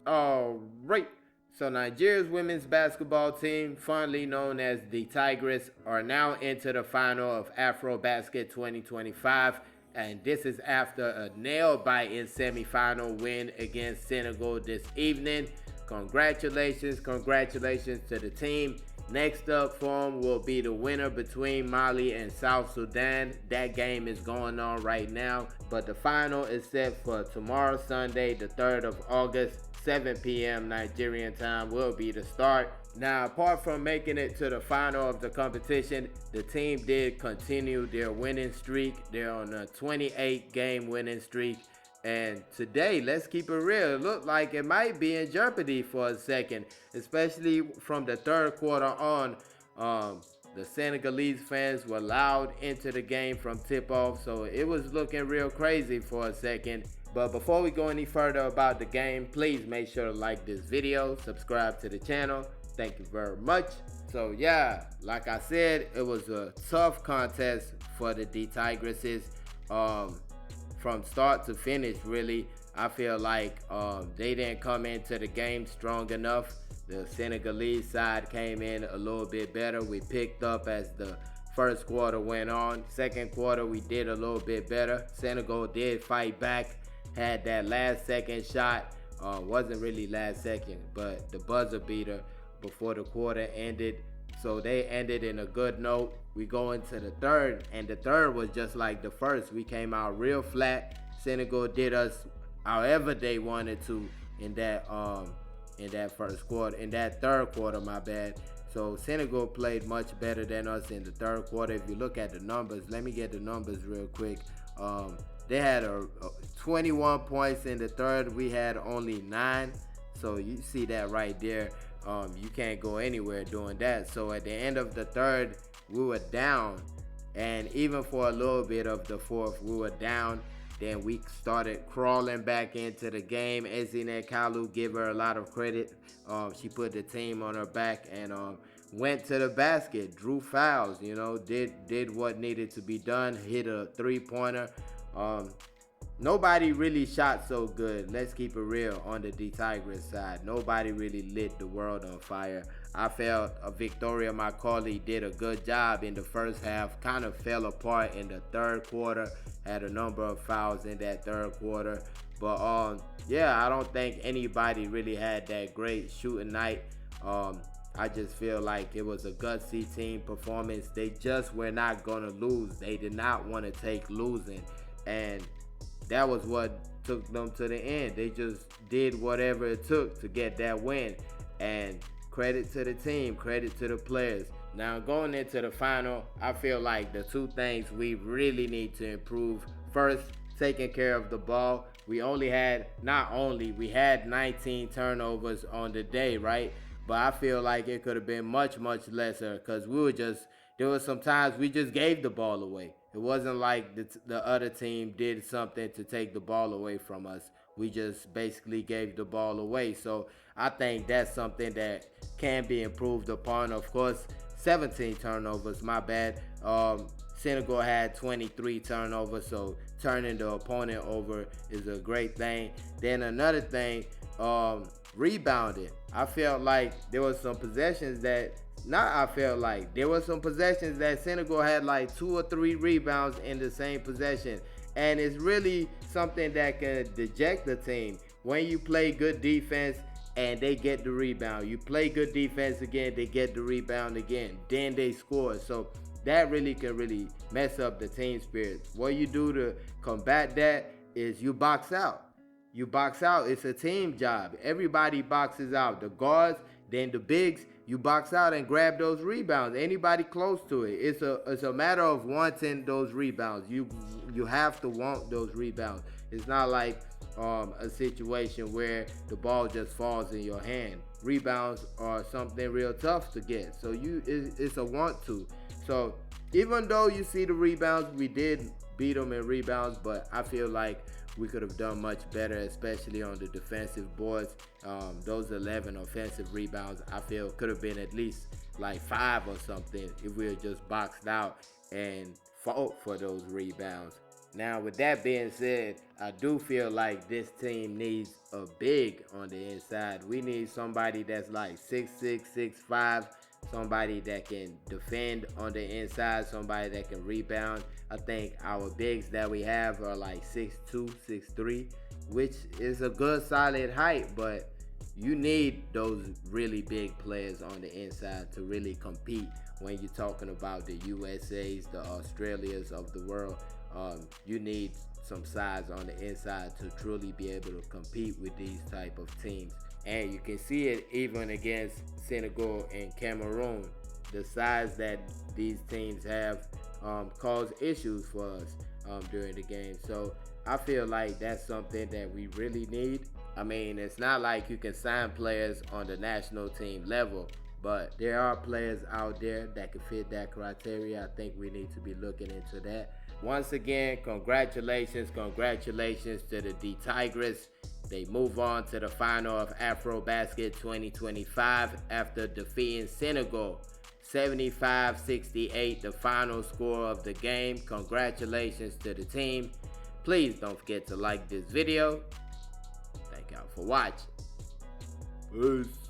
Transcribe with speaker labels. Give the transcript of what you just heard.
Speaker 1: All right. So Nigeria's women's basketball team, fondly known as the Tigress, are now into the final of AfroBasket 2025, and this is after a nail-biting semifinal win against Senegal this evening. Congratulations to the team. Next up for them will be the winner between Mali and South Sudan. That game is going on right now, but the final is set for tomorrow, Sunday, the 3rd of August. 7 p.m. Nigerian time will be the start. Now, apart from making it to the final of the competition, the team did continue their winning streak. They're on a 28-game winning streak. And today, let's keep it real, it looked like it might be in jeopardy for a second, especially from the third quarter on. The Senegalese fans were loud into the game from tip-off, so it was looking real crazy for a second. But before we go any further about the game, please make sure to like this video, subscribe to the channel. Thank you very much. So yeah, like I said, it was a tough contest for the Tigresses. From start to finish, really, I feel like they didn't come into the game strong enough. The Senegalese side came in a little bit better. We picked up as the first quarter went on. Second quarter, we did a little bit better. Senegal did fight back, had that last second shot. Wasn't really last second, but the buzzer beater before the quarter ended. So they ended in a good note. We go into the third, and the third was just like the first. We came out real flat. Senegal did us however they wanted to in that first quarter, in that third quarter, my bad. So Senegal played much better than us in the third quarter. If you look at the numbers, let me get the numbers real quick. They had 21 points in the third. We had only 9. So you see that right there. You can't go anywhere doing that. So at the end of the third, we were down. And even for a little bit of the fourth, we were down. Then we started crawling back into the game. Ezine Kalu, give her a lot of credit. She put the team on her back and went to the basket, drew fouls, did what needed to be done, hit a three-pointer. Nobody really shot so good. Let's keep it real on the Tigress side. Nobody really lit the world on fire. I felt Victoria Macaulay did a good job in the first half. Kind of fell apart in the third quarter. Had a number of fouls in that third quarter. But yeah, I don't think anybody really had that great shooting night. I just feel like it was a gutsy team performance. They just were not gonna lose. They did not want to take losing, and that was what took them to the end. They just did whatever it took to get that win. And credit to the team, credit to the players. Now going into the final, I feel like the two things we really need to improve. First, taking care of the ball. We had 19 turnovers on the day, right? But I feel like it could have been much lesser because there was some times we just gave the ball away. It wasn't like the other team did something to take the ball away from us. We just basically gave the ball away. So I think that's something that can be improved upon. Of course, 17 turnovers, my bad. Senegal had 23 turnovers, so turning the opponent over is a great thing. Then another thing, rebounding. I felt like there was some possessions that Senegal had like 2 or 3 rebounds in the same possession. And it's really something that can deject the team. When you play good defense and they get the rebound, you play good defense again, they get the rebound again, then they score. So that really can mess up the team spirit. What you do to combat that is you box out. It's a team job. Everybody boxes out. The guards, then the bigs, you box out and grab those rebounds. Anybody close to it. It's a matter of wanting those rebounds. You have to want those rebounds. It's not like a situation where the ball just falls in your hand. Rebounds are something real tough to get. So it's a want to. So even though you see the rebounds, we did beat them in rebounds, but I feel like we could have done much better, especially on the defensive boards. Those 11 offensive rebounds, I feel could have been at least like 5 or something if we had just boxed out and fought for those rebounds. Now, with that being said, I do feel like this team needs a big on the inside. We need somebody that's like 6'6", 6'5", somebody that can defend on the inside, somebody that can rebound. I think our bigs that we have are like 6'2", 6'3", which is a good solid height, but you need those really big players on the inside to really compete when you're talking about the USAs, the Australias of the world. You need some size on the inside to truly be able to compete with these type of teams. And you can see it even against Senegal and Cameroon. The size that these teams have caused issues for us during the game. So I feel like that's something that we really need. I mean, it's not like you can sign players on the national team level, but there are players out there that can fit that criteria. I think we need to be looking into that. Once again, congratulations to the D Tigers. They move on to the final of AfroBasket 2025 after defeating Senegal 75-68, the final score of the game. Congratulations to the team. Please don't forget to like this video. Thank y'all for watching. Peace.